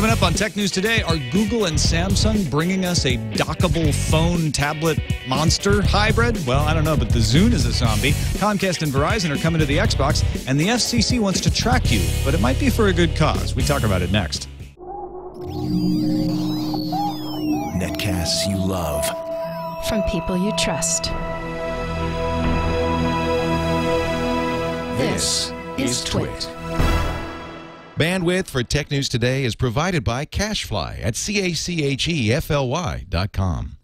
Coming up on Tech News Today, are Google and Samsung bringing us a dockable phone tablet monster hybrid? Well, I don't know, but the Zune is a zombie. Comcast and Verizon are coming to the Xbox, and the FCC wants to track you, but it might be for a good cause. We talk about it next. Netcasts you love. From people you trust. This is TWiT. Bandwidth for Tech News Today is provided by Cachefly at CACHEFLY.com.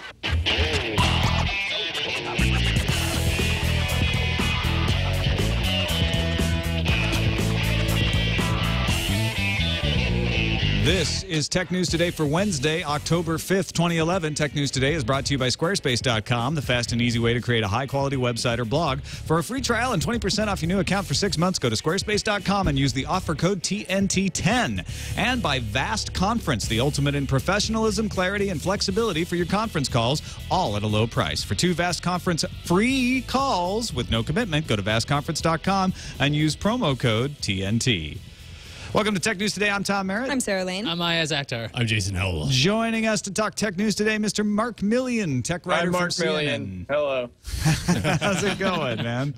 This is Tech News Today for Wednesday, October 5th, 2011. Tech News Today is brought to you by Squarespace.com, the fast and easy way to create a high-quality website or blog. For a free trial and 20% off your new account for 6 months, go to Squarespace.com and use the offer code TNT10. And by Vast Conference, the ultimate in professionalism, clarity, and flexibility for your conference calls, all at a low price. For 2 Vast Conference free calls with no commitment, go to vastconference.com and use promo code TNT. Welcome to Tech News Today. I'm Tom Merritt. I'm Sarah Lane. I'm Iyaz Akhtar. I'm Jason Howell. Joining us to talk Tech News Today, Mr. Mark Milian, tech writer Mark from Milian. CNN. Hello. How's it going, man?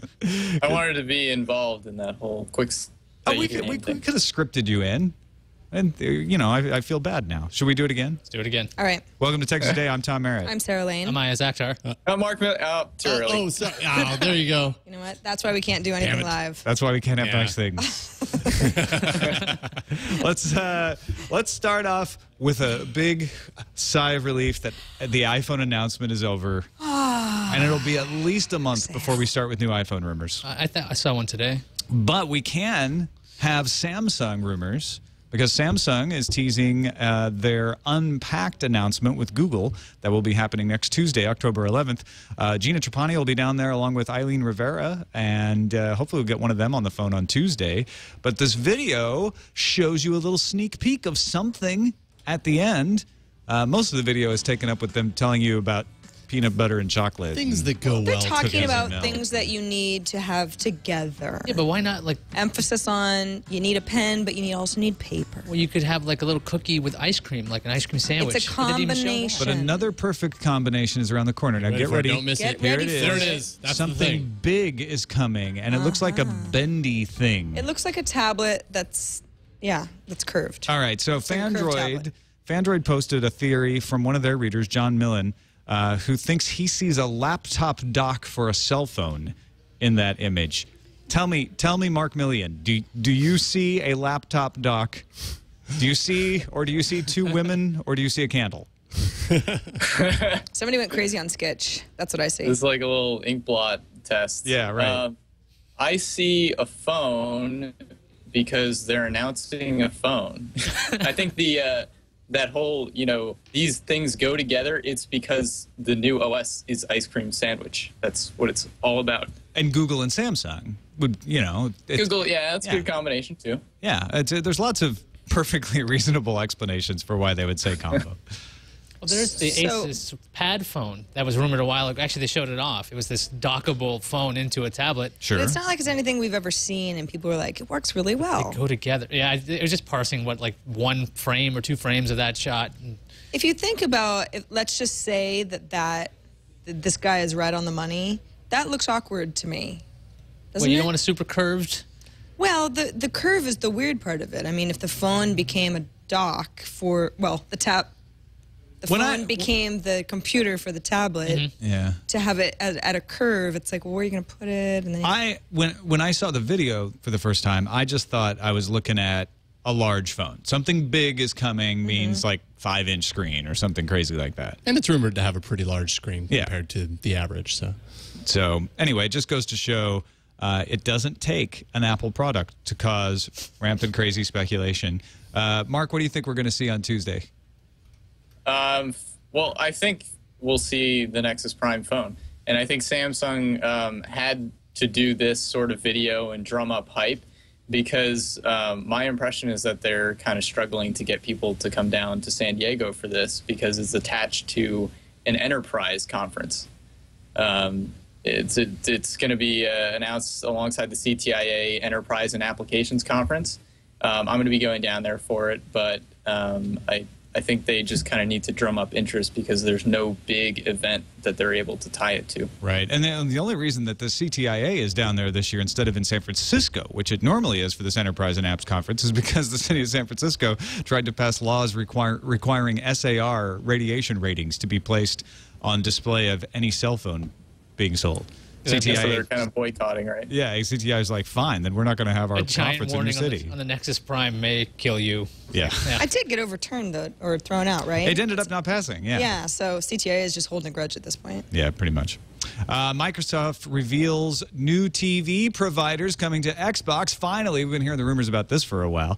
I wanted to be involved in that whole quick. We could have scripted you in. And, you know, I feel bad now. Should we do it again? Let's do it again. All right. Welcome to Tech News Today. I'm Tom Merritt. I'm Sarah Lane. I'm Iyaz Akhtar. Mark Milian. Oh, too early. Oh, sorry. Oh, there you go. You know what? That's why we can't do anything live. That's why we can't have Yeah. nice things. Let's start off with a big sigh of relief that the iPhone announcement is over. And it'll be at least a month before we start with new iPhone rumors. I saw one today. But we can have Samsung rumors, because Samsung is teasing their Unpacked announcement with Google that will be happening next Tuesday, October 11th. Gina Trapani will be down there along with Eileen Rivera, and hopefully we'll get one of them on the phone on Tuesday. But this video shows you a little sneak peek of something at the end. Most of the video is taken up with them telling you about peanut butter and chocolate. Things that go They're well talking together. about things that you need to have together. Yeah, but why not, like, Emphasis on you need a pen, but you also need paper. well, you could have, like, a little cookie with ice cream, like an ice cream sandwich. It's a They didn't even show that. combination. But another perfect combination is around the corner. Now get ready. Don't miss Get it. ready Here it for is. There it is. That's the Something thing. big is coming, and it looks like a bendy thing. It looks like a tablet that's curved. All right, so like a curved tablet. Fandroid posted a theory from one of their readers, John Millen, who thinks he sees a laptop dock for a cell phone in that image. Tell me, Mark Milian, do you see a laptop dock? Do you see 2 women, or do you see a candle? Somebody went crazy on Sketch. That's what I see. It's like a little ink blot test. Yeah, right. I see a phone because they're announcing a phone. I think that whole, these things go together. It's because the new OS is ice cream sandwich. That's what it's all about. And Google and Samsung would, Google, yeah, that's a good combination too. Yeah, there's lots of perfectly reasonable explanations for why they would say combo. Well, there's the Asus pad phone that was rumored a while ago. Actually, they showed it off. It was this dockable phone into a tablet. Sure. But it's not like it's anything we've ever seen, and people were like, it works really well. They go together. Yeah, it was just parsing like 1 frame or 2 frames of that shot. If you think about, let's just say that this guy is right on the money, that looks awkward to me. Well, you don't want a super curved? Well, the curve is the weird part of it. I mean, if the phone became a dock for, the phone became the computer for the tablet. Yeah. To have it at a curve, it's like, well, where are you going to put it? And then when I saw the video for the first time, I just thought I was looking at a large phone. Something big is coming means like 5-inch screen or something crazy like that. And it's rumored to have a pretty large screen compared to the average. So anyway, it just goes to show it doesn't take an Apple product to cause rampant crazy speculation. Mark, what do you think we're going to see on Tuesday? Well, I think we'll see the Nexus Prime phone. And I think Samsung had to do this sort of video and drum up hype because my impression is that they're kind of struggling to get people to come down to San Diego for this because it's attached to an enterprise conference. It's going to be announced alongside the CTIA Enterprise and Applications Conference. I'm going to be going down there for it, but I think they just kind of need to drum up interest because there's no big event that they're able to tie it to. Right. And the only reason that the CTIA is down there this year instead of in San Francisco, which it normally is for this Enterprise and Apps Conference, is because the city of San Francisco tried to pass laws requiring SAR radiation ratings to be placed on display of any cell phone being sold. CTIA, so they're kind of boycotting, right? Yeah, CTIA is like, fine, then we're not going to have our conference in your city. On the Nexus Prime may kill you. Yeah. I did get overturned, though, or thrown out, right? It ended up not passing, yeah. Yeah, so CTIA is just holding a grudge at this point. Yeah, pretty much. Microsoft reveals new TV providers coming to Xbox. Finally, we've been hearing the rumors about this for a while.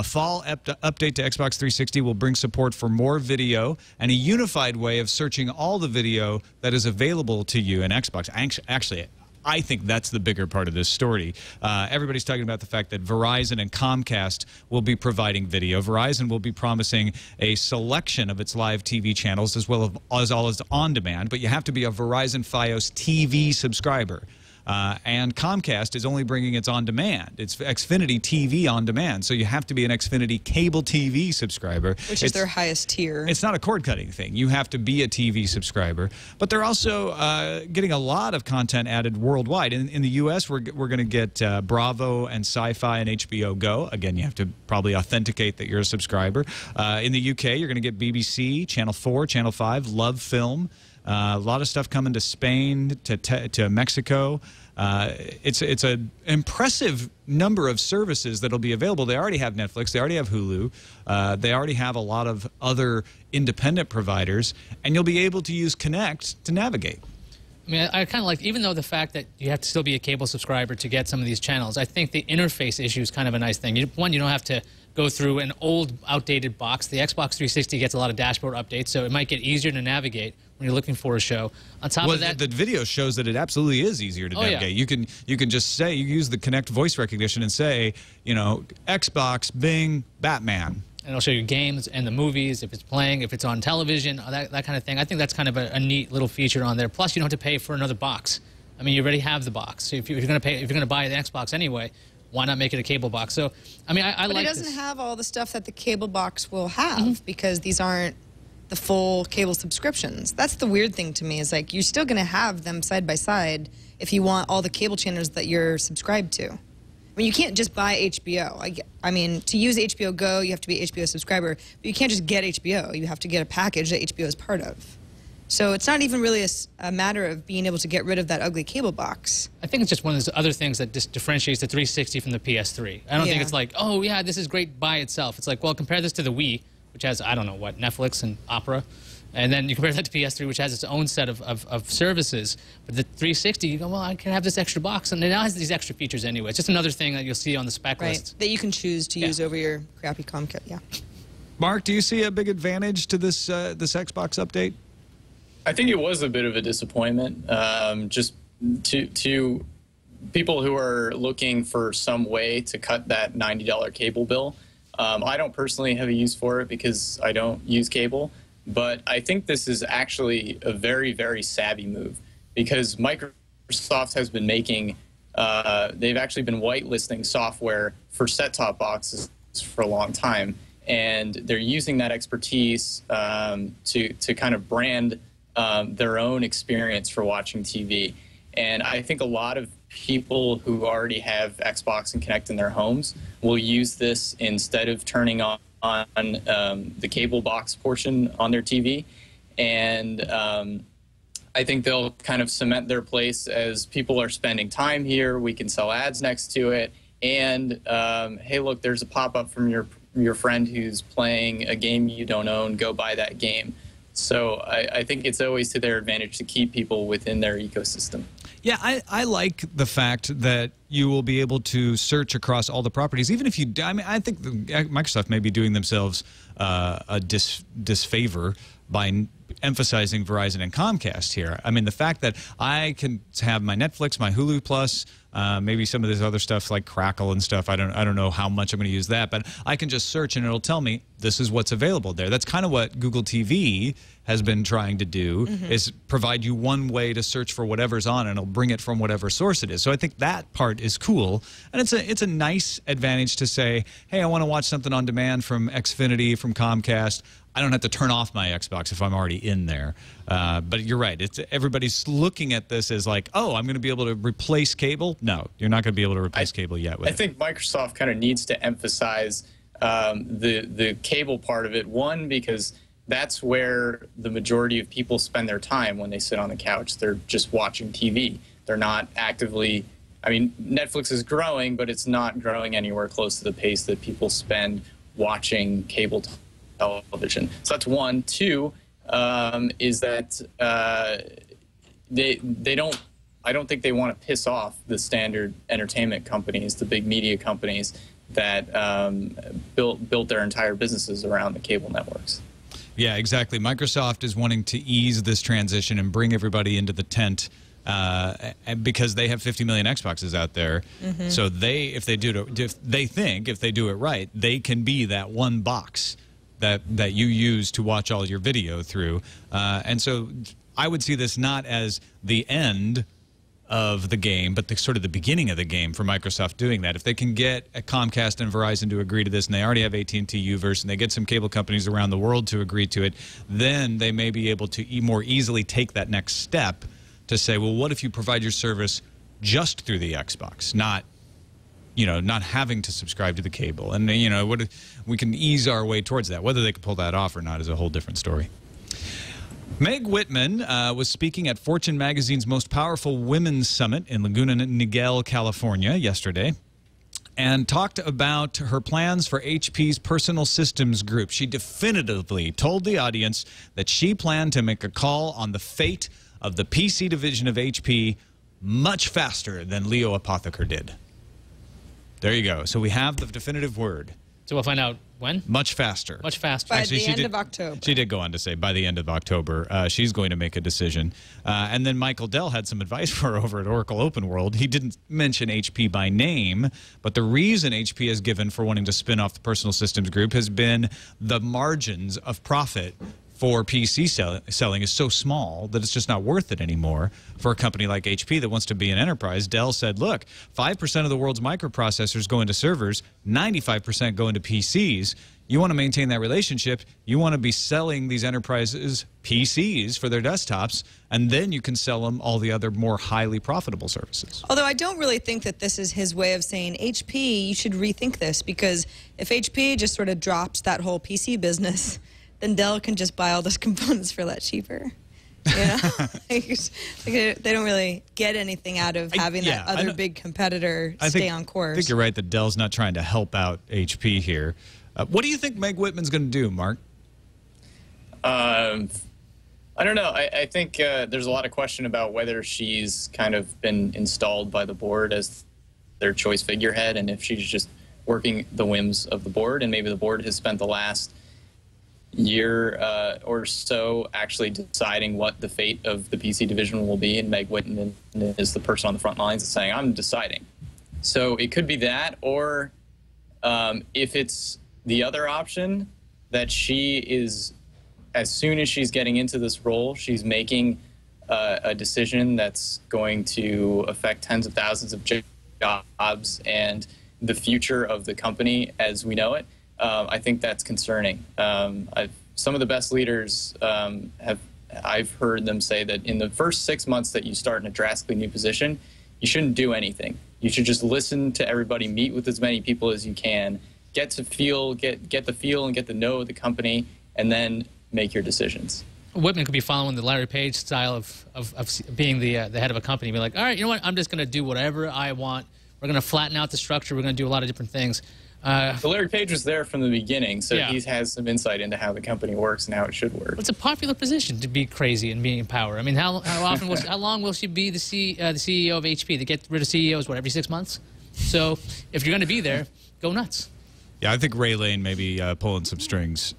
Fall update to Xbox 360 will bring support for more video and a unified way of searching all the video that is available to you in Xbox. Actually, I think that's the bigger part of this story. Everybody's talking about the fact that Verizon and Comcast will be providing video. Verizon will be promising a selection of its live TV channels as well as on demand, but you have to be a Verizon Fios TV subscriber. And Comcast is only bringing its on-demand. It's Xfinity TV on-demand, so you have to be an Xfinity cable TV subscriber. Which is their highest tier. It's not a cord-cutting thing. You have to be a TV subscriber. But they're also getting a lot of content added worldwide. In the U.S., we're going to get Bravo and Sci-Fi and HBO Go. Again, you have to probably authenticate that you're a subscriber. In the U.K., you're going to get BBC, Channel 4, Channel 5, Love Film. A lot of stuff coming to Spain, to Mexico. It's an impressive number of services that will be available. They already have Netflix. They already have Hulu. They already have a lot of other independent providers. And you'll be able to use Connect to navigate. I mean, I kind of like, even though the fact that you have to still be a cable subscriber to get some of these channels, I think the interface issue is kind of a nice thing. One, you don't have to go through an old, outdated box. The Xbox 360 gets a lot of dashboard updates, so it might get easier to navigate when you're looking for a show. On top of that, the video shows that it absolutely is easier to navigate. Yeah. You can just say, you use the Connect voice recognition and say, you know, Xbox, Bing, Batman. And it'll show you games and the movies, if it's playing, if it's on television, that kind of thing. I think that's kind of a neat little feature on there. Plus, you don't have to pay for another box. I mean, you already have the box. So if you're going to buy the Xbox anyway, why not make it a cable box? So, I mean, I like But it doesn't have all the stuff that the cable box will have because these aren't the full cable subscriptions. That's the weird thing to me, is like, you're still going to have them side by side if you want all the cable channels that you're subscribed to. I mean, you can't just buy HBO. I mean, to use HBO Go, you have to be an HBO subscriber, but you can't just get HBO. You have to get a package that HBO is part of. So it's not even really a matter of being able to get rid of that ugly cable box. I think it's just one of those other things that just differentiates the 360 from the PS3. I don't think it's like, oh, yeah, this is great by itself. It's like, well, compare this to the Wii, which has, I don't know what, Netflix and Opera. And then you compare that to PS3, which has its own set of services. But the 360, you go, well, I can have this extra box. And it now has these extra features anyway. It's just another thing that you'll see on the spec list. That you can choose to use over your crappy Comcast, Mark, do you see a big advantage to this Xbox update? I think it was a bit of a disappointment. Just to people who are looking for some way to cut that $90 cable bill. I don't personally have a use for it because I don't use cable. But I think this is actually a very, very savvy move because Microsoft has been making, they've actually been whitelisting software for set-top boxes for a long time. And they're using that expertise to kind of brand their own experience for watching TV. And I think a lot of people who already have Xbox and Kinect in their homes will use this instead of turning on the cable box portion on their TV. And I think they'll kind of cement their place as people are spending time here. We can sell ads next to it. And, hey, look, there's a pop-up from your friend who's playing a game you don't own. Go buy that game. So I think it's always to their advantage to keep people within their ecosystem. Yeah, I like the fact that you will be able to search across all the properties, even if you. I mean, I think Microsoft may be doing themselves a disfavor by emphasizing Verizon and Comcast here. I mean, the fact that I can have my Netflix, my Hulu Plus, maybe some of this other stuff like Crackle and stuff. I don't know how much I'm going to use that, but I can just search and it'll tell me this is what's available there. That's kind of what Google TV has been trying to do, is provide you one way to search for whatever's on, and it'll bring it from whatever source it is. So I think that part is cool, and it's a nice advantage to say, hey, I want to watch something on demand from Xfinity, from Comcast. I don't have to turn off my Xbox if I'm already in there. But you're right. Everybody's looking at this as like, oh, I'm going to be able to replace cable. No, you're not going to be able to replace cable yet. I think Microsoft kind of needs to emphasize the cable part of it. One, because that's where the majority of people spend their time when they sit on the couch. They're just watching TV. They're not actively, I mean, Netflix is growing, but it's not growing anywhere close to the pace that people spend watching cable television. So that's one. Two, is that I don't think they want to piss off the standard entertainment companies, the big media companies that built their entire businesses around the cable networks. Yeah, exactly. Microsoft is wanting to ease this transition and bring everybody into the tent because they have 50 million Xboxes out there. So if they do it right, they can be that one box that you use to watch all your video through. And so I would see this not as the end of the game, but sort of the beginning of the game for Microsoft doing that. If they can get Comcast and Verizon to agree to this, and they already have AT&T Uverse, and they get some cable companies around the world to agree to it, then they may be able to more easily take that next step to say, well, what if you provide your service just through the Xbox, not having to subscribe to the cable? And, we can ease our way towards that. Whether they can pull that off or not is a whole different story. Meg Whitman was speaking at Fortune magazine's Most Powerful Women's Summit in Laguna Niguel, California yesterday, and talked about her plans for HP's Personal Systems Group. She definitively told the audience that she planned to make a call on the fate of the PC division of HP much faster than Leo Apotheker did. There you go. So we have the definitive word. So we'll find out when? Much faster. Much faster. By the end of October. She did go on to say by the end of October, she's going to make a decision. And then Michael Dell had some advice for her over at Oracle Open World. He didn't mention HP by name, but the reason HP has given for wanting to spin off the Personal Systems Group has been the margins of profit for PC selling is so small that it's just not worth it anymore for a company like HP that wants to be an enterprise. Dell said, look, 5% of the world's microprocessors go into servers, 95% go into PCs. You want to maintain that relationship. You want to be selling these enterprises PCs for their desktops, and then you can sell them all the other more highly profitable services. Although I don't really think that this is his way of saying, HP, you should rethink this, because if HP just sort of drops that whole PC business, then Dell can just buy all those components for a lot cheaper. They don't really get anything out of having that other big competitor stay on course. I think you're right that Dell's not trying to help out HP here. What do you think Meg Whitman's going to do, Mark? I don't know. I think there's a lot of question about whether she's kind of been installed by the board as their choice figurehead, and if she's just working the whims of the board, and maybe the board has spent the last year or so actually deciding what the fate of the PC division will be, and Meg Whitman is the person on the front lines saying, I'm deciding. So it could be that, or if it's the other option, that she is, as soon as she's getting into this role, she's making a decision that's going to affect tens of thousands of jobs and the future of the company as we know it. I think that's concerning. Some of the best leaders I've heard them say that in the first 6 months that you start in a drastically new position, you shouldn't do anything. You should just listen to everybody, meet with as many people as you can, get the feel and get the know of the company, and then make your decisions. Whitman could be following the Larry Page style of being the head of a company, be like, all right, you know what, I'm just going to do whatever I want. We're going to flatten out the structure. We're going to do a lot of different things. So Larry Page was there from the beginning, so he has some insight into how the company works and how it should work. It's a popular position to be crazy and be in power. I mean, how long will she be the CEO of HP? They get rid of CEOs, what, every 6 months? So if you're going to be there, go nuts. Yeah, I think Ray Lane may be pulling some strings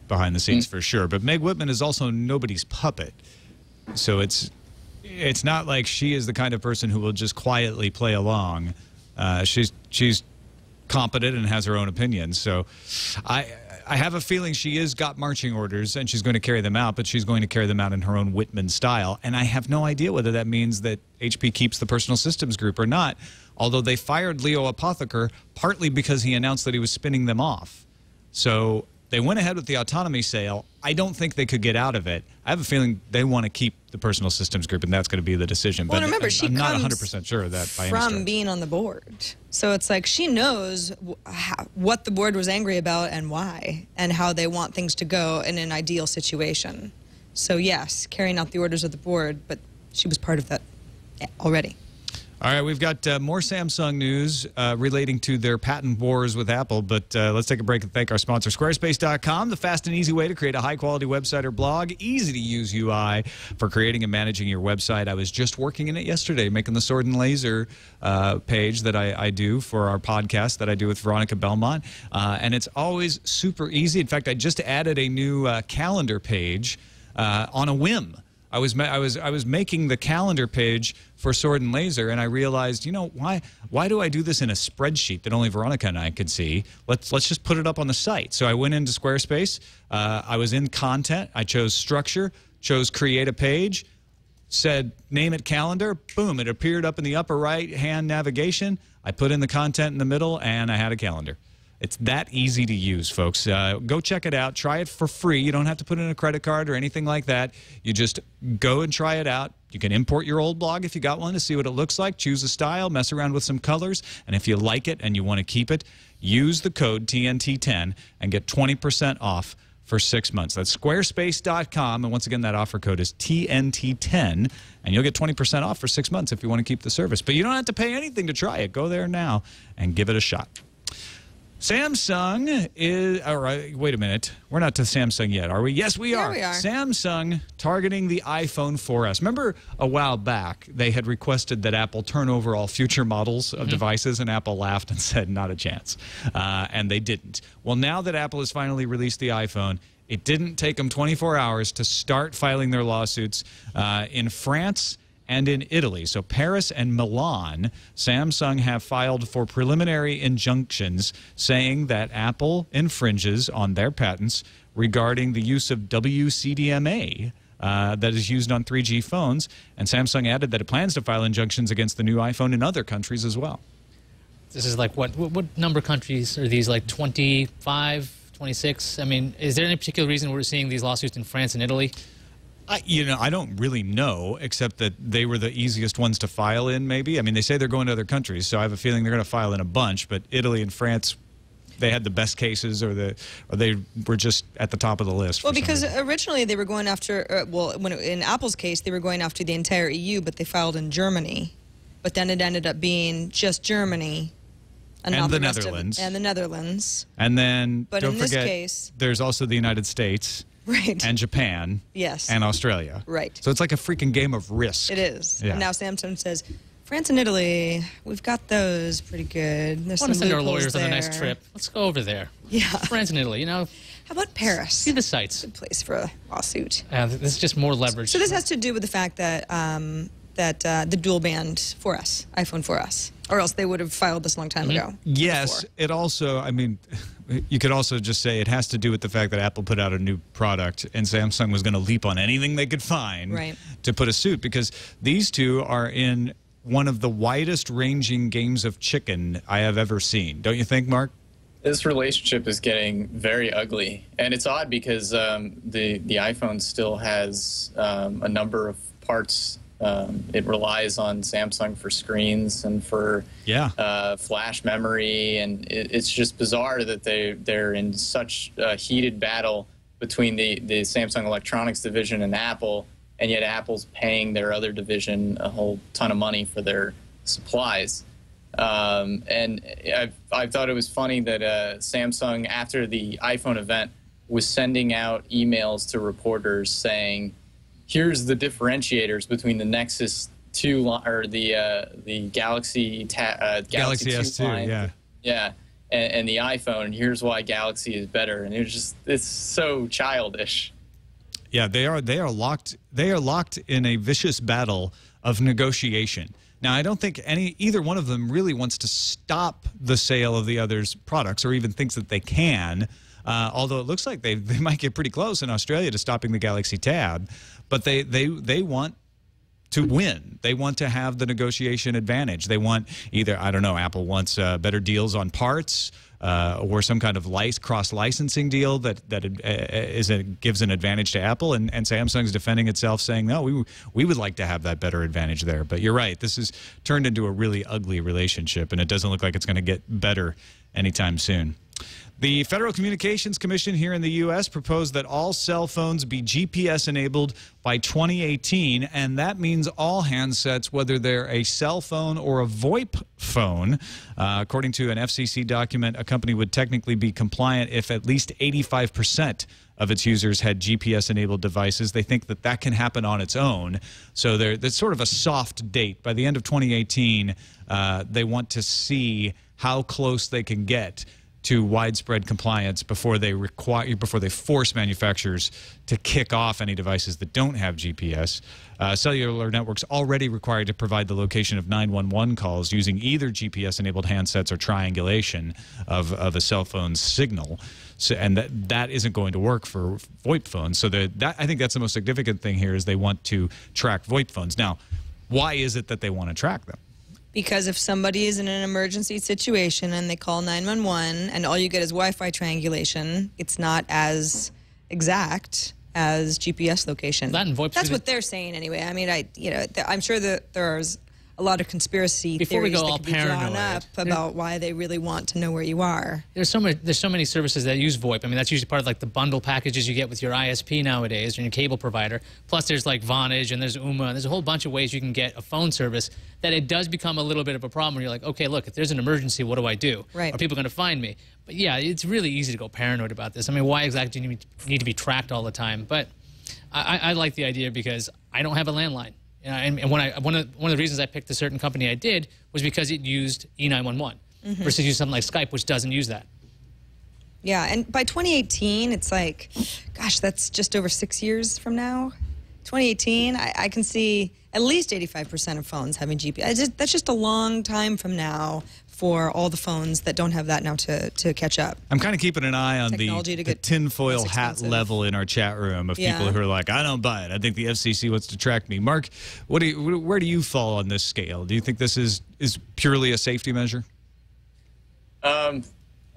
behind the scenes for sure. But Meg Whitman is also nobody's puppet. So it's not like she is the kind of person who will just quietly play along. She's competent and has her own opinions. So I have a feeling she is got marching orders and she's going to carry them out, but she's going to carry them out in her own Whitman style. And I have no idea whether that means that HP keeps the personal systems group or not, although they fired Leo Apotheker partly because he announced that he was spinning them off. So they went ahead with the autonomy sale. I don't think they could get out of it. I have a feeling they want to keep the personal systems group, and that's going to be the decision. Well, but remember, she I'm not comes 100% sure of that by any from stretch. being on the board. So it's like she knows what the board was angry about and why, and how they want things to go in an ideal situation. So yes, carrying out the orders of the board, but she was part of that already. All right, we've got more Samsung news relating to their patent wars with Apple, but let's take a break and thank our sponsor, Squarespace.com, the fast and easy way to create a high-quality website or blog, easy-to-use UI for creating and managing your website. I was just working in it yesterday, making the Sword and Laser page that I do for our podcast that I do with Veronica Belmont, and it's always super easy. In fact, I just added a new calendar page on a whim. I was making the calendar page for Sword and Laser, and I realized, you know, why do I do this in a spreadsheet that only Veronica and I could see? Let's just put it up on the site. So I went into Squarespace. I was in content. I chose structure, chose create a page, said name it calendar. Boom! It appeared up in the upper right hand navigation. I put in the content in the middle, and I had a calendar. It's that easy to use, folks. Go check it out. Try it for free. You don't have to put in a credit card or anything like that. You just go and try it out. You can import your old blog if you got one to see what it looks like. Choose a style, mess around with some colors, and if you like it and you want to keep it, use the code TNT10 and get 20% off for 6 months. That's squarespace.com, and once again, that offer code is TNT10, and you'll get 20% off for 6 months if you want to keep the service. But you don't have to pay anything to try it. Go there now and give it a shot. Samsung is, all right, wait a minute. We're not to Samsung yet, are we? Yes, we are. There we are. Samsung targeting the iPhone 4S. Remember a while back, they had requested that Apple turn over all future models of devices, and Apple laughed and said, not a chance. And they didn't. Well, now that Apple has finally released the iPhone, it didn't take them 24 hours to start filing their lawsuits in France and in Italy. So Paris and Milan, Samsung have filed for preliminary injunctions saying that Apple infringes on their patents regarding the use of WCDMA that is used on 3G phones. And Samsung added that it plans to file injunctions against the new iPhone in other countries as well. This is like what number of countries are these, like 25, 26? I mean, is there any particular reason we're seeing these lawsuits in France and Italy? I don't really know, except that they were the easiest ones to file in, maybe. I mean, they say they're going to other countries, so I have a feeling they're going to file in a bunch. But Italy and France, they had the best cases, or they were just at the top of the list. Well, because originally they were going after, in Apple's case, they were going after the entire EU, but they filed in Germany. But then it ended up being just Germany. And the Netherlands. And the Netherlands. And then, but don't in this forget, case, there's also the United States. Right. And Japan. Yes. And Australia. Right. So it's like a freaking game of Risk. It is. Yeah. And now Samsung says, France and Italy, we've got those pretty good. There's I want to some send our loopholes lawyers there. on a nice trip. Let's go over there. Yeah. France and Italy, you know. How about Paris? See the sights. Good place for a lawsuit. This is just more leverage. So this has to do with the fact that the dual band 4S, iPhone 4S, or else they would have filed this a long time ago. Yes, before. it also, I mean, you could also just say it has to do with the fact that Apple put out a new product and Samsung was going to leap on anything they could find to put a suit, because these two are in one of the widest ranging games of chicken I have ever seen. Don't you think, Mark? This relationship is getting very ugly, and it's odd because the iPhone still has a number of parts. It relies on Samsung for screens and for flash memory, and it's just bizarre that they're in such a heated battle between the Samsung Electronics division and Apple, and yet Apple's paying their other division a whole ton of money for their supplies. And I thought it was funny that Samsung, after the iPhone event, was sending out emails to reporters saying, here's the differentiators between the Nexus 2 or the Galaxy S2 line, and the iPhone, and here's why Galaxy is better. And it's so childish. Yeah, they are locked in a vicious battle of negotiation. Now, I don't think either one of them really wants to stop the sale of the other's products, or even thinks that they can. Although it looks like they might get pretty close in Australia to stopping the Galaxy Tab, but they want to win. They want to have the negotiation advantage. They want either, I don't know, Apple wants better deals on parts, or some kind of cross-licensing deal that gives an advantage to Apple, and Samsung's defending itself, saying, no, we would like to have that better advantage there. But you're right, this has turned into a really ugly relationship, and it doesn't look like it's going to get better anytime soon. The Federal Communications Commission here in the U.S. proposed that all cell phones be GPS-enabled by 2018, and that means all handsets, whether they're a cell phone or a VoIP phone. According to an FCC document, a company would technically be compliant if at least 85% of its users had GPS-enabled devices. They think that that can happen on its own. So there's sort of a soft date. By the end of 2018, they want to see how close they can get to widespread compliance before they force manufacturers to kick off any devices that don't have GPS. Cellular networks already required to provide the location of 911 calls using either GPS-enabled handsets or triangulation of a cell phone's signal. So, and that isn't going to work for VoIP phones. So I think that's the most significant thing here, is they want to track VoIP phones. Now, why is it that they want to track them? Because if somebody is in an emergency situation and they call 911 and all you get is Wi-Fi triangulation, it's not as exact as GPS location. That's what they're saying anyway. I mean, I'm sure that there's a lot of conspiracy theories that could be drawn up about why they really want to know where you are. There's so many services that use VoIP. I mean, that's usually part of like the bundle packages you get with your ISP nowadays or your cable provider. Plus, there's like Vonage and there's Ooma, and there's a whole bunch of ways you can get a phone service that it does become a little bit of a problem where you're like, okay, look, if there's an emergency, what do I do? Right. Are people going to find me? But yeah, it's really easy to go paranoid about this. I mean, why exactly do you need to be tracked all the time? But I like the idea because I don't have a landline. And one of the reasons I picked a certain company I did was because it used E911 versus use something like Skype, which doesn't use that. Yeah, and by 2018, it's like, gosh, that's just over 6 years from now. 2018, I can see at least 85% of phones having GPS. That's just a long time from now for all the phones that don't have that now to catch up. I'm kind of keeping an eye on the tinfoil hat level in our chat room of people who are like, I don't buy it. I think the FCC wants to track me. Mark, where do you fall on this scale? Do you think this is purely a safety measure? I'm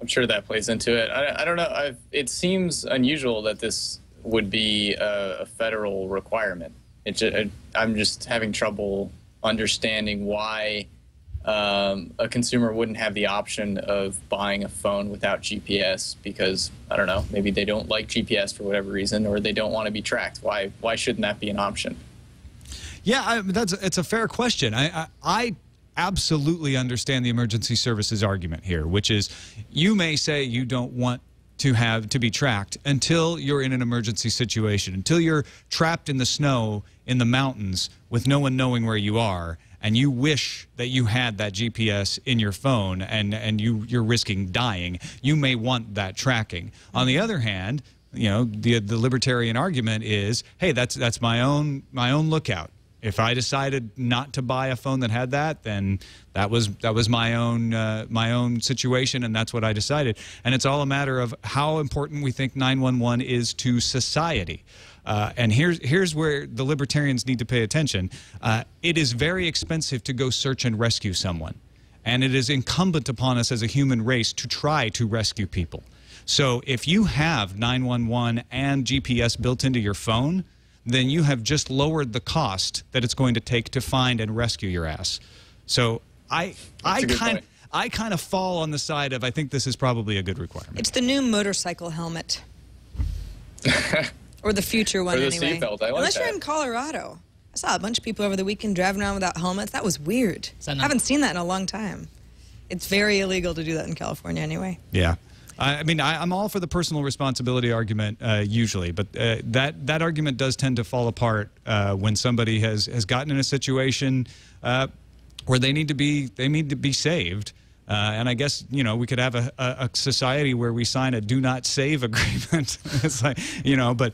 sure that plays into it. I don't know. It seems unusual that this would be a federal requirement. I'm just having trouble understanding why a consumer wouldn't have the option of buying a phone without GPS because, I don't know, maybe they don't like GPS for whatever reason, or they don't want to be tracked. Why shouldn't that be an option? Yeah, it's a fair question. I absolutely understand the emergency services argument here, which is you may say you don't want to be tracked until you're in an emergency situation, until you're trapped in the snow in the mountains with no one knowing where you are, and you wish that you had that GPS in your phone and you're risking dying. You may want that tracking. On the other hand, you know, the libertarian argument is, hey, that's my own lookout. If I decided not to buy a phone that had that, then that was my own situation, and that's what I decided. And it's all a matter of how important we think 911 is to society. And here's where the libertarians need to pay attention. It is very expensive to go search and rescue someone, and it is incumbent upon us as a human race to try to rescue people. So if you have 911 and GPS built into your phone, then you have just lowered the cost that it's going to take to find and rescue your ass. So I kind of fall on the side of I think this is probably a good requirement. It's the new motorcycle helmet. Or the future one, anyway. Unless you're in Colorado. I saw a bunch of people over the weekend driving around without helmets. That was weird. I haven't seen that in a long time. It's very illegal to do that in California anyway. Yeah. I mean, I'm all for the personal responsibility argument usually, but that argument does tend to fall apart when somebody has gotten in a situation where they need to be saved. And I guess, you know, we could have a society where we sign a do not save agreement. It's like, you know, but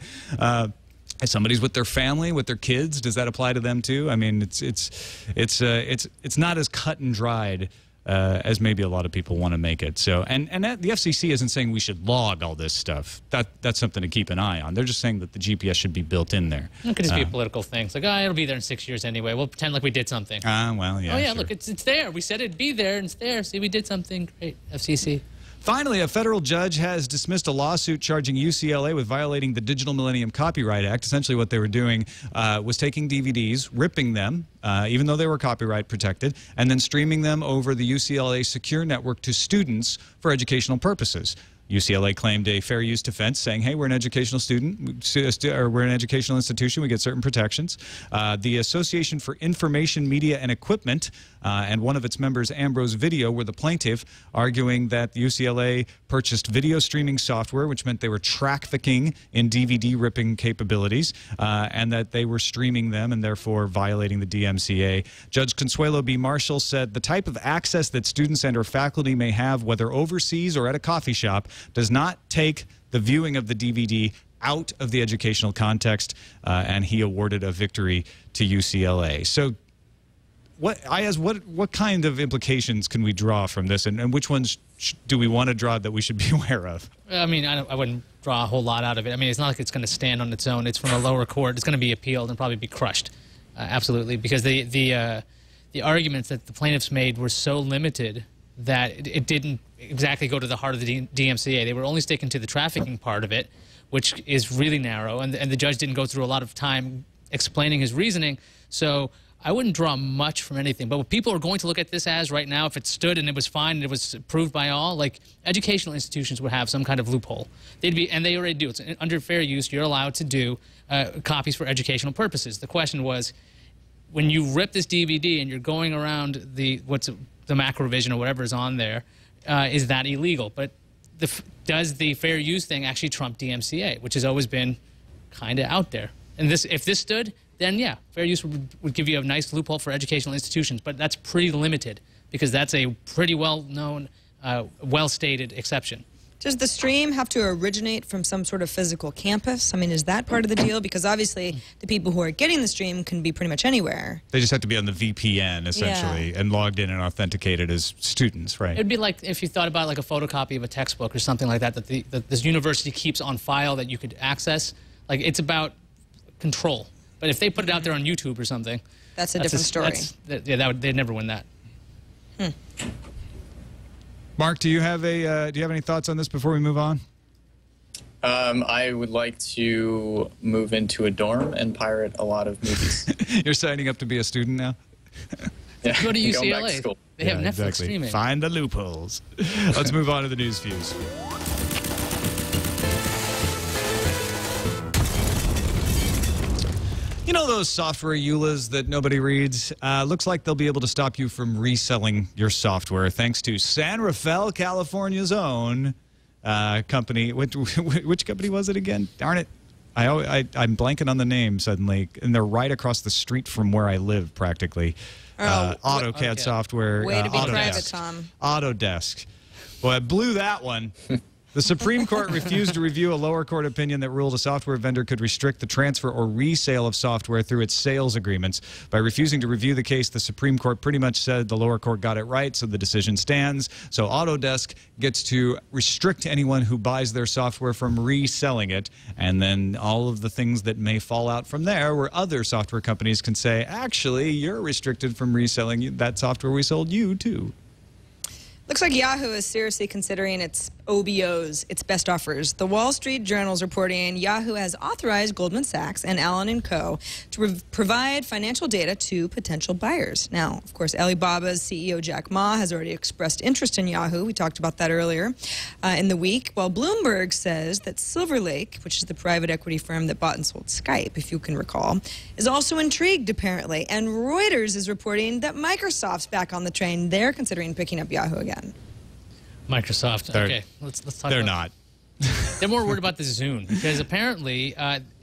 if somebody's with their family, with their kids, does that apply to them too? I mean, it's not as cut and dried as maybe a lot of people want to make it. So, and the FCC isn't saying we should log all this stuff. That's something to keep an eye on. They're just saying that the GPS should be built in there. It could just be a political thing. It's like, oh, it'll be there in 6 years anyway. We'll pretend like we did something. Well, yeah. Oh yeah, sure. look, it's there. We said it'd be there, and it's there. See, we did something. Great, FCC. Finally, a federal judge has dismissed a lawsuit charging UCLA with violating the Digital Millennium Copyright Act. Essentially what they were doing was taking DVDs, ripping them, even though they were copyright protected, and then streaming them over the UCLA secure network to students for educational purposes. UCLA claimed a fair use defense, saying, hey, we're an educational we're an educational institution, we get certain protections. The Association for Information, Media, and Equipment and one of its members, Ambrose Video, were the plaintiff, arguing that UCLA purchased video streaming software, which meant they were trafficking in DVD ripping capabilities, and that they were streaming them and therefore violating the DMCA. Judge Consuelo B. Marshall said the type of access that students and or faculty may have, whether overseas or at a coffee shop, does not take the viewing of the DVD out of the educational context, and he awarded a victory to UCLA. So, Iyaz, what kind of implications can we draw from this, and which ones do we want to draw that we should be aware of? I mean, I wouldn't draw a whole lot out of it. I mean, it's not like it's going to stand on its own. It's from a lower court. It's going to be appealed and probably be crushed, absolutely, because the arguments that the plaintiffs made were so limited that it didn't exactly go to the heart of the DMCA. They were only sticking to the trafficking part of it, which is really narrow, and the judge didn't go through a lot of time explaining his reasoning. So I wouldn't draw much from anything. But what people are going to look at this as right now, if it stood and it was fine and it was approved by all, like educational institutions would have some kind of loophole. And they already do. It's under fair use. You're allowed to do copies for educational purposes. The question was, when you rip this DVD and you're going around the macrovision or whatever is on there, is that illegal? But does the fair use thing actually trump DMCA, which has always been kind of out there? And if this stood, then yeah, fair use would give you a nice loophole for educational institutions, but that's pretty limited because that's a pretty well-known, well-stated exception. Does the stream have to originate from some sort of physical campus? I mean, is that part of the deal? Because obviously the people who are getting the stream can be pretty much anywhere. They just have to be on the VPN, essentially, and logged in and authenticated as students, right? It'd be like if you thought about like a photocopy of a textbook or something like that that this university keeps on file that you could access. Like, it's about control. But if they put it out there on YouTube or something... That's a different story. They'd never win that. Mark, do you have any thoughts on this before we move on? I would like to move into a dorm and pirate a lot of movies. You're signing up to be a student now? Yeah, go to UCLA. Going back to school. They have Netflix streaming. Find the loopholes. Let's move on to the news views. You know those software EULAs that nobody reads? Looks like they'll be able to stop you from reselling your software thanks to San Rafael, California's own company. Which company was it again? Darn it. I'm blanking on the name suddenly. And they're right across the street from where I live, practically. AutoCAD software. Way to be Autodesk. private, Tom. Autodesk. Boy, I blew that one. The Supreme Court refused to review a lower court opinion that ruled a software vendor could restrict the transfer or resale of software through its sales agreements. By refusing to review the case, the Supreme Court pretty much said the lower court got it right, so the decision stands. So Autodesk gets to restrict anyone who buys their software from reselling it, and then all of the things that may fall out from there where other software companies can say, actually, you're restricted from reselling that software we sold you, too. Looks like Yahoo is seriously considering its OBOs, its best offers. The Wall Street Journal is reporting Yahoo has authorized Goldman Sachs and Allen & Co. to provide financial data to potential buyers. Now, of course, Alibaba's CEO Jack Ma has already expressed interest in Yahoo. We talked about that earlier in the week. While Bloomberg says that Silver Lake, which is the private equity firm that bought and sold Skype, if you can recall, is also intrigued, apparently. And Reuters is reporting that Microsoft's back on the train. They're considering picking up Yahoo again. Microsoft. Okay, let's talk. They're not. They're more worried about the Zune because apparently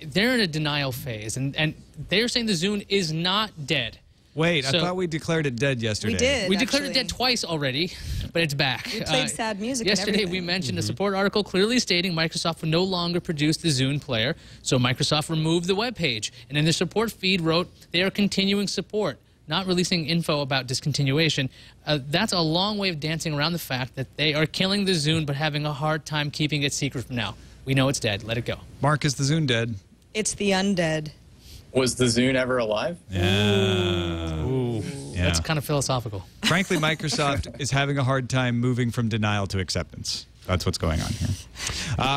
they're in a denial phase, and they're saying the Zune is not dead. Wait, I thought we declared it dead yesterday. We did. We declared it dead twice already, but it's back. We played sad music. Yesterday, we mentioned a support article clearly stating Microsoft would no longer produce the Zune player, so Microsoft removed the web page, and in the support feed wrote they are continuing support. not releasing info about discontinuation. That's a long way of dancing around the fact that they are killing the Zune but having a hard time keeping it secret from now. We know it's dead. Let it go. Mark, is the Zune dead? It's the undead. Was the Zune ever alive? Yeah. Ooh. Yeah. That's kind of philosophical. Frankly, Microsoft is having a hard time moving from denial to acceptance. That's what's going on here.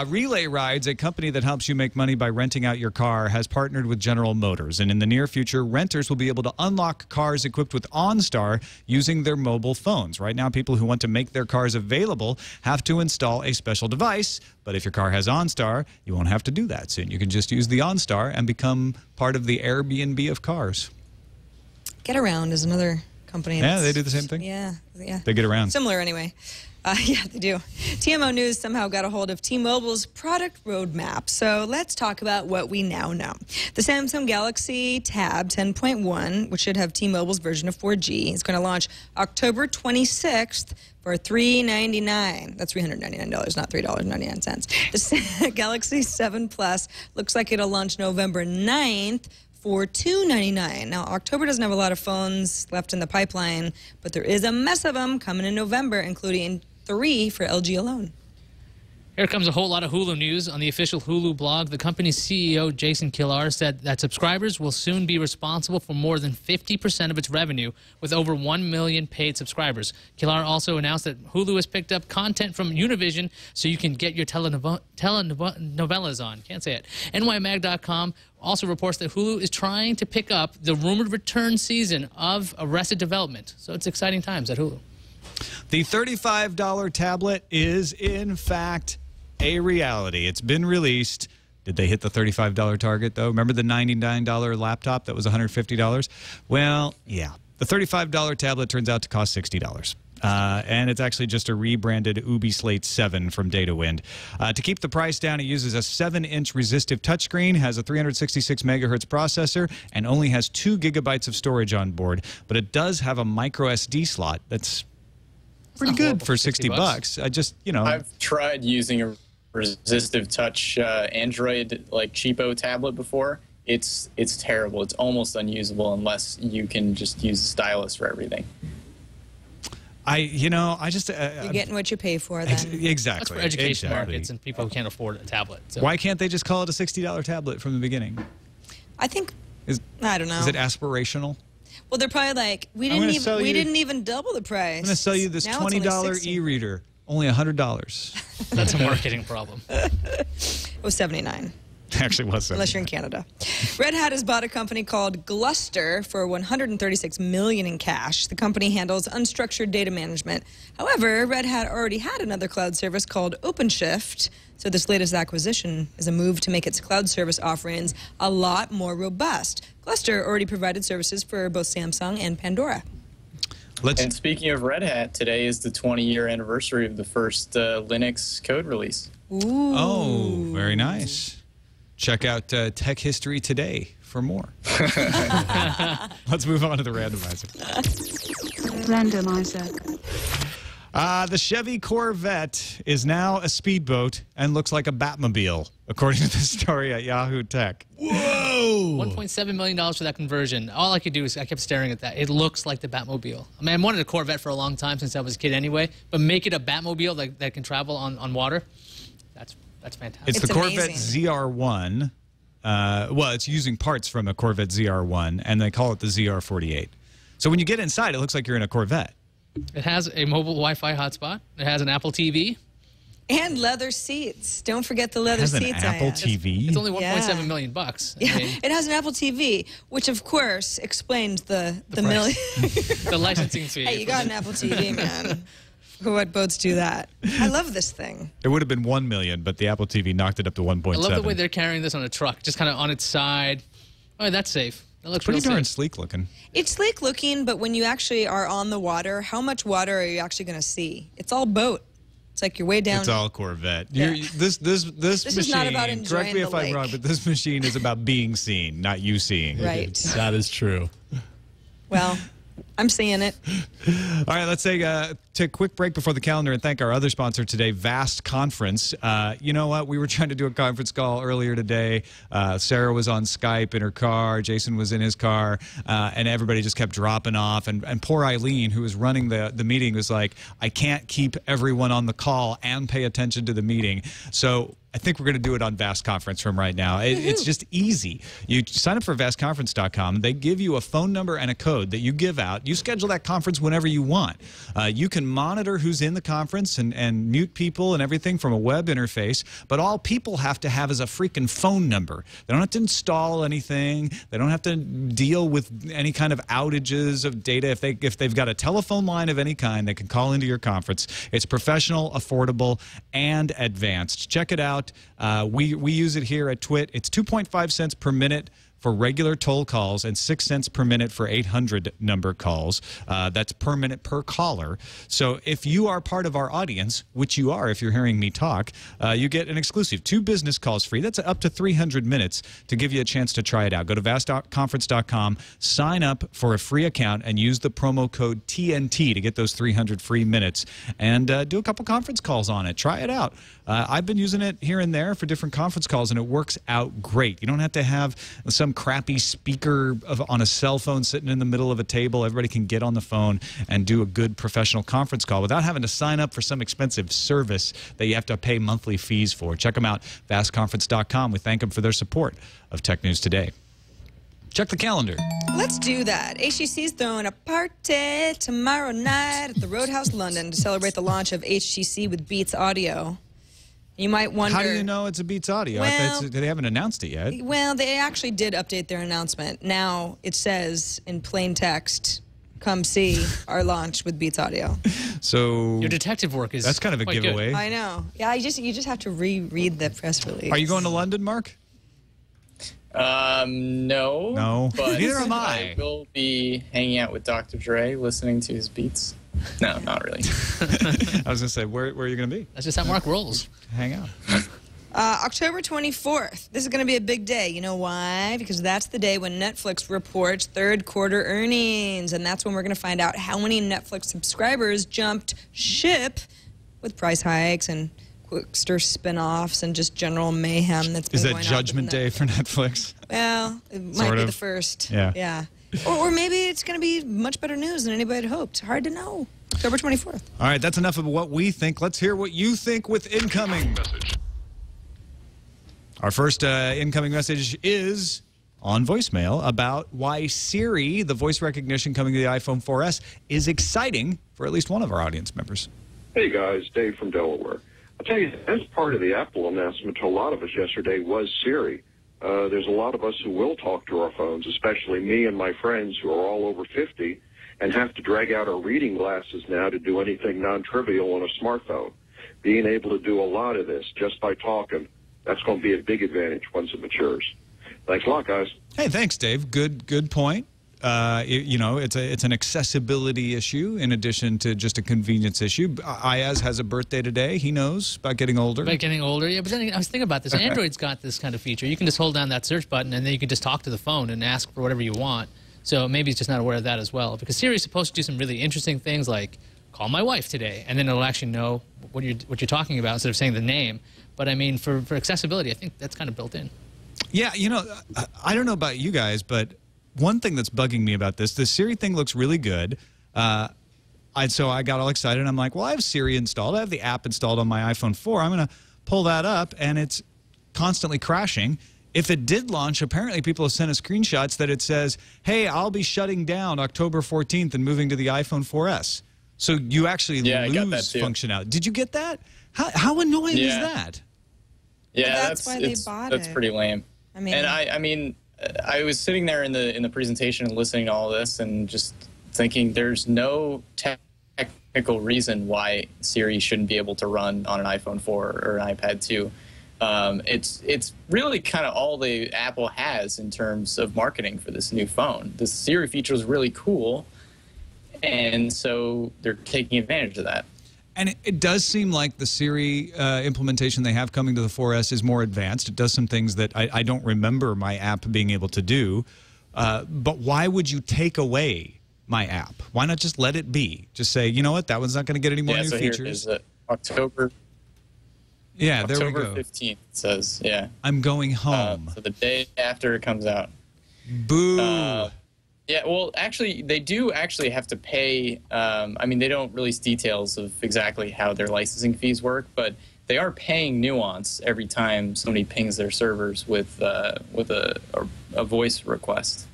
Relay Rides, a company that helps you make money by renting out your car, has partnered with General Motors. And in the near future, renters will be able to unlock cars equipped with OnStar using their mobile phones. Right now, people who want to make their cars available have to install a special device. But if your car has OnStar, you won't have to do that soon. You can just use the OnStar and become part of the Airbnb of cars. Get Around is another company. Yeah, they do the same thing? Yeah. They get around. Similar anyway. Yeah, they do. TMO News somehow got a hold of T-Mobile's product roadmap. So let's talk about what we now know. The Samsung Galaxy Tab 10.1, which should have T-Mobile's version of 4G, is going to launch October 26th for $399. That's $399, not $3.99. The Galaxy 7 Plus looks like it'll launch November 9th for $299. Now, October doesn't have a lot of phones left in the pipeline, but there is a mess of them coming in November, including 3 for LG alone. Here comes a whole lot of Hulu news. On the official Hulu blog, the company's CEO, Jason Kilar, said that subscribers will soon be responsible for more than 50% of its revenue, with over 1 million paid subscribers. Kilar also announced that Hulu has picked up content from Univision so you can get your telenovelas on. Can't say it. NYMag.com also reports that Hulu is trying to pick up the rumored return season of Arrested Development. So it's exciting times at Hulu. The $35 tablet is, in fact, a reality. It's been released. Did they hit the $35 target, though? Remember the $99 laptop that was $150? Well, yeah. The $35 tablet turns out to cost $60. And it's actually just a rebranded Ubi Slate 7 from DataWind. To keep the price down, it uses a 7-inch resistive touchscreen, has a 366 megahertz processor, and only has 2 gigabytes of storage on board. But it does have a micro SD slot that's pretty good for 60 bucks. I just, you know. I've tried using a resistive touch Android like cheapo tablet before. It's terrible. It's almost unusable unless you can just use a stylus for everything. I just you're getting what you pay for then. Exactly. That's for education markets and people who can't afford a tablet. So. Why can't they just call it a $60 tablet from the beginning? I think I don't know. Is it aspirational? Well, they're probably like, we didn't even double the price. I'm going to sell you this $20 e-reader, only $100. That's a marketing problem. It was $79. Actually was. Unless you're in Canada. Red Hat has bought a company called Gluster for $136 million in cash. The company handles unstructured data management. However, Red Hat already had another cloud service called OpenShift. So this latest acquisition is a move to make its cloud service offerings a lot more robust. Gluster already provided services for both Samsung and Pandora. And speaking of Red Hat, today is the 20-year anniversary of the first Linux code release. Ooh. Oh, very nice. Check out Tech History Today for more. Let's move on to the randomizer. Randomizer. The Chevy Corvette is now a speedboat and looks like a Batmobile, according to the story at Yahoo Tech. Whoa! $1.7 million for that conversion. All I could do is I kept staring at that. It looks like the Batmobile. I mean, I wanted a Corvette for a long time since I was a kid anyway, but make it a Batmobile that can travel on water, that's fantastic. It's the Corvette amazing. ZR1. Well, it's using parts from a Corvette ZR1, and they call it the ZR48. So when you get inside, it looks like you're in a Corvette. It has a mobile Wi-Fi hotspot. It has an Apple TV. And leather seats. Don't forget the leather It has an seats. Apple Iyaz. TV? It's only $1.7 million bucks. Yeah, I mean, it has an Apple TV, which of course explains the price. million. the licensing fee. Hey, you got an Apple TV, man. What boats do that? I love this thing. It would have been $1 million, but the Apple TV knocked it up to 1.7. I love the way they're carrying this on a truck, just kind of on its side. Oh, that's safe. That looks Pretty real darn safe. sleek looking. It's sleek looking, but when you actually are on the water, how much water are you actually going to see? It's all boat. It's like you're way down. It's all Corvette. Yeah. This This is not about machine, enjoying correct me the if I'm wrong, lake. but this machine is about being seen, not you seeing. Right. That is true. Well, I'm seeing it. All right, let's take a quick break before the calendar and thank our other sponsor today, Vast Conference. You know what? We were trying to do a conference call earlier today. Sarah was on Skype in her car. Jason was in his car. And everybody just kept dropping off. And poor Eileen, who was running the meeting, was like, I can't keep everyone on the call and pay attention to the meeting. So I think we're going to do it on Vast Conference from right now. It's just easy. You sign up for vastconference.com. They give you a phone number and a code that you give out. You schedule that conference whenever you want. You can monitor who's in the conference and mute people and everything from a web interface, but all people have to have is a freaking phone number. They don't have to install anything. They don't have to deal with any kind of outages of data. If they've got a telephone line of any kind, they can call into your conference. It's professional, affordable, and advanced. Check it out. We use it here at TWiT. It's 2.5 cents per minute for regular toll calls and 6 cents per minute for 800 number calls. That's per minute per caller. So if you are part of our audience, which you are if you're hearing me talk, you get an exclusive 2 business calls free. That's up to 300 minutes to give you a chance to try it out. Go to vastconference.com, sign up for a free account, and use the promo code TNT to get those 300 free minutes and do a couple conference calls on it. Try it out. I've been using it here and there for different conference calls, and it works out great. You don't have to have some crappy speaker on a cell phone sitting in the middle of a table. Everybody can get on the phone and do a good professional conference call without having to sign up for some expensive service that you have to pay monthly fees for. Check them out, vastconference.com. We thank them for their support of Tech News Today. Check the calendar. Let's do that. HTC's throwing a party tomorrow night at the Roadhouse London to celebrate the launch of HTC with Beats Audio. You might wonder... How do you know it's a Beats Audio? Well, they haven't announced it yet. Well, they actually did update their announcement. Now it says in plain text, come see our launch with Beats Audio. So your detective work is... That's kind of a giveaway. Good. I know. Yeah, you just have to reread the press release. Are you going to London, Mark? No. No. But neither am I. I will be hanging out with Dr. Dre, listening to his beats. No, not really. I was going to say, where are you going to be? That's just how Mark rolls. Hang out. October 24th. This is going to be a big day. You know why? Because that's the day when Netflix reports third quarter earnings. And that's when we're going to find out how many Netflix subscribers jumped ship with price hikes and Quickster spinoffs and just general mayhem that's been going on. Is that Judgment Day for Netflix? Well, it might be the first. Yeah. Or maybe it's going to be much better news than anybody had hoped. Hard to know. October 24th. All right, that's enough of what we think. Let's hear what you think with incoming message. Our first incoming message is on voicemail about why Siri, the voice recognition coming to the iPhone 4S, is exciting for at least one of our audience members. Hey, guys. Dave from Delaware. I'll tell you, as part of the Apple announcement to a lot of us yesterday was Siri. There's a lot of us who will talk to our phones, especially me and my friends who are all over 50 and have to drag out our reading glasses now to do anything non-trivial on a smartphone. Being able to do a lot of this just by talking, that's going to be a big advantage once it matures. Thanks a lot, guys. Hey, thanks, Dave. Good point. You know, it's an accessibility issue in addition to just a convenience issue. Iyaz has a birthday today. He knows about getting older. About getting older, yeah. But then I was thinking about this. Android's got this kind of feature. You can just hold down that search button, and then you can just talk to the phone and ask for whatever you want. So maybe he's just not aware of that as well. Because Siri's supposed to do some really interesting things like call my wife today, and then it'll actually know what you're talking about instead of saying the name. But I mean, for accessibility, I think that's kind of built in. Yeah, you know, I don't know about you guys, but one thing that's bugging me about this, the Siri thing looks really good. So I got all excited. And I'm like, well, I have Siri installed. I have the app installed on my iPhone 4. I'm going to pull that up, and it's constantly crashing. If it did launch, apparently people have sent us screenshots that it says, hey, I'll be shutting down October 14th and moving to the iPhone 4S. So you actually lose functionality. Did you get that? How annoying is that? Yeah, that's why they bought it. That's pretty lame. I mean, and I mean, I was sitting there in the presentation and listening to all this and just thinking there's no technical reason why Siri shouldn't be able to run on an iPhone 4 or an iPad 2. It's really kind of all the Apple has in terms of marketing for this new phone. The Siri feature is really cool, and so they're taking advantage of that. And it does seem like the Siri implementation they have coming to the 4S is more advanced. It does some things that I don't remember my app being able to do. But why would you take away my app? Why not just let it be? Just say, you know what, that one's not going to get any more new so features. Here it is, October. Yeah, October there we go. 15th it says, yeah. I'm going home. So the day after it comes out. Boo. Yeah, well, actually, they do actually have to pay. I mean, they don't release details of exactly how their licensing fees work, but they are paying Nuance every time somebody pings their servers with a voice request.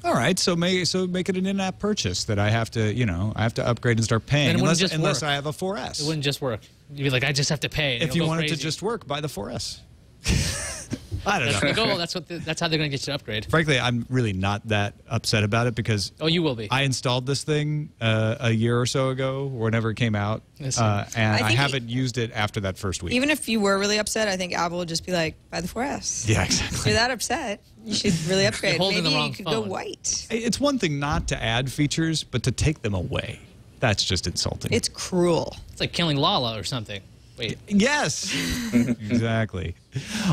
All right, so make it an in-app purchase that I have to upgrade and start paying. Unless I have a 4S. It wouldn't just work. You'd be like, I just have to pay. If you want it to just work, buy the 4S. I don't know. That's the goal. That's how they're going to get you to upgrade. Frankly, I'm really not that upset about it because you will be. I installed this thing a year or so ago, whenever it came out, and I haven't used it after that first week. Even if you were really upset, I think Apple would just be like, buy the 4S. Yeah, exactly. If you're that upset, you should really upgrade. Maybe you could go white. It's one thing not to add features, but to take them away, that's just insulting. It's cruel. It's like killing Lala or something. Wait. Yes, exactly.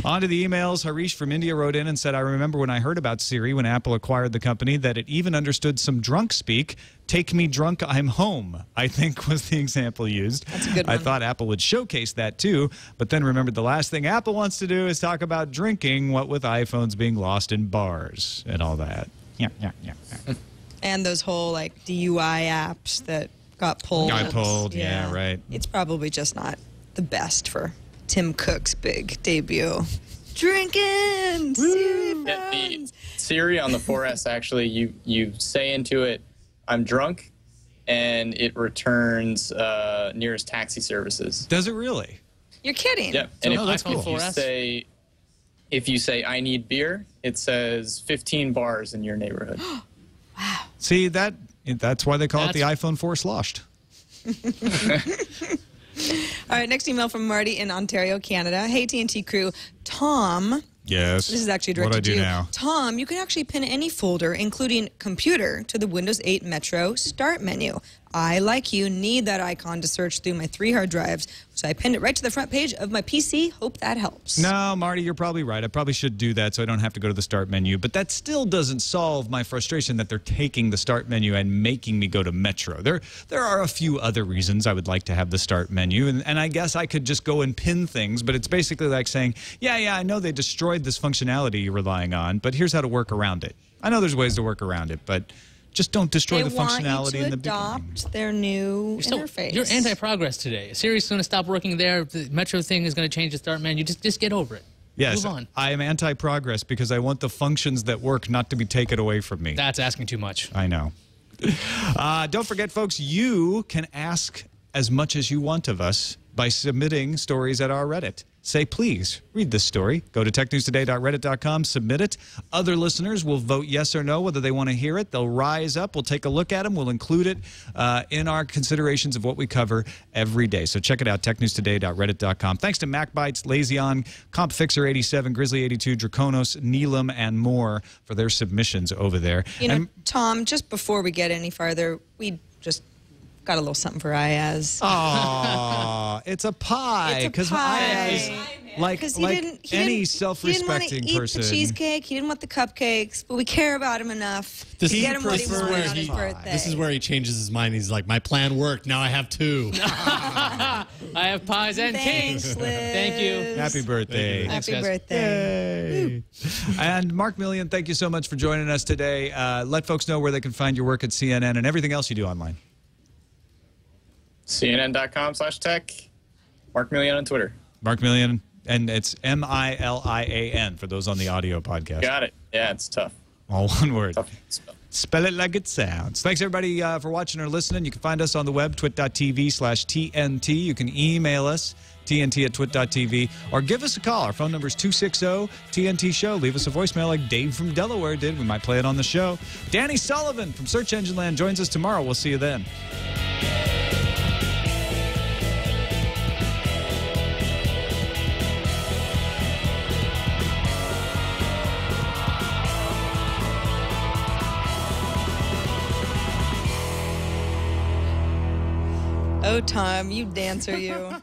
On to the emails. Harish from India wrote in and said, I remember when I heard about Siri when Apple acquired the company that it even understood some drunk speak. Take me drunk, I'm home, I think was the example used. That's a good one. I thought Apple would showcase that too, but then remembered the last thing Apple wants to do is talk about drinking, what with iPhones being lost in bars and all that. Yeah. And those whole like DUI apps that got pulled. Yeah, right. It's probably just not the best for Tim Cook's big debut. Drinking! Siri phones! Siri on the 4S, actually, you say into it, I'm drunk, and it returns nearest taxi services. Does it really? You're kidding. Yep. And that's cool. If you say, I need beer, it says 15 bars in your neighborhood. Wow. See, that's why they call it the iPhone 4 sloshed. All right, next email from Marty in Ontario, Canada. Hey, TNT crew. Tom. Yes. This is actually directed to you. Now? Tom, you can actually pin any folder, including computer, to the Windows 8 Metro start menu. I, like you, need that icon to search through my 3 hard drives, so I pinned it right to the front page of my PC. Hope that helps. No, Marty, you're probably right. I probably should do that so I don't have to go to the start menu. But that still doesn't solve my frustration that they're taking the start menu and making me go to Metro. There are a few other reasons I would like to have the start menu, and I guess I could just go and pin things, but it's basically like saying, yeah, I know they destroyed this functionality you're relying on, but here's how to work around it. I know there's ways to work around it, but just don't destroy the functionality in the beginning. They want you to adopt their new interface. You're anti-progress today. Siri's going to stop working there. The Metro thing is going to change the start menu. Just get over it. Yes, move on. I am anti-progress because I want the functions that work not to be taken away from me. That's asking too much. I know. Don't forget, folks, you can ask as much as you want of us by submitting stories at our Reddit. Say, please, read this story. Go to technewstoday.reddit.com, submit it. Other listeners will vote yes or no, whether they want to hear it. They'll rise up. We'll take a look at them. We'll include it in our considerations of what we cover every day. So check it out, technewstoday.reddit.com. Thanks to MacBytes, Lazion, CompFixer87, Grizzly82, Draconos, Neelam, and more for their submissions over there. You know, Tom, just before we get any farther, we just got a little something for Iyaz. Aw, it's a pie. It's a pie. Like any self-respecting person. He didn't want to eat the cheesecake. He didn't want the cupcakes. But we care about him enough to get him what he wanted on his birthday. This is where he changes his mind. He's like, my plan worked. Now I have 2. I have pies and cakes. Thank you. Happy birthday. Happy birthday. And Mark Milian, thank you so much for joining us today. Let folks know where they can find your work at CNN and everything else you do online. CNN.com/tech. Mark Milian on Twitter. Mark Milian, and it's Milian for those on the audio podcast. Got it. Yeah, it's tough. All one word. Tough to spell. Spell it like it sounds. Thanks, everybody, for watching or listening. You can find us on the web, twit.tv/TNT. You can email us, TNT@twit.tv, or give us a call. Our phone number is 260-TNT-SHOW. Leave us a voicemail like Dave from Delaware did. We might play it on the show. Danny Sullivan from Search Engine Land joins us tomorrow. We'll see you then. Oh, Tom, you dancer, you.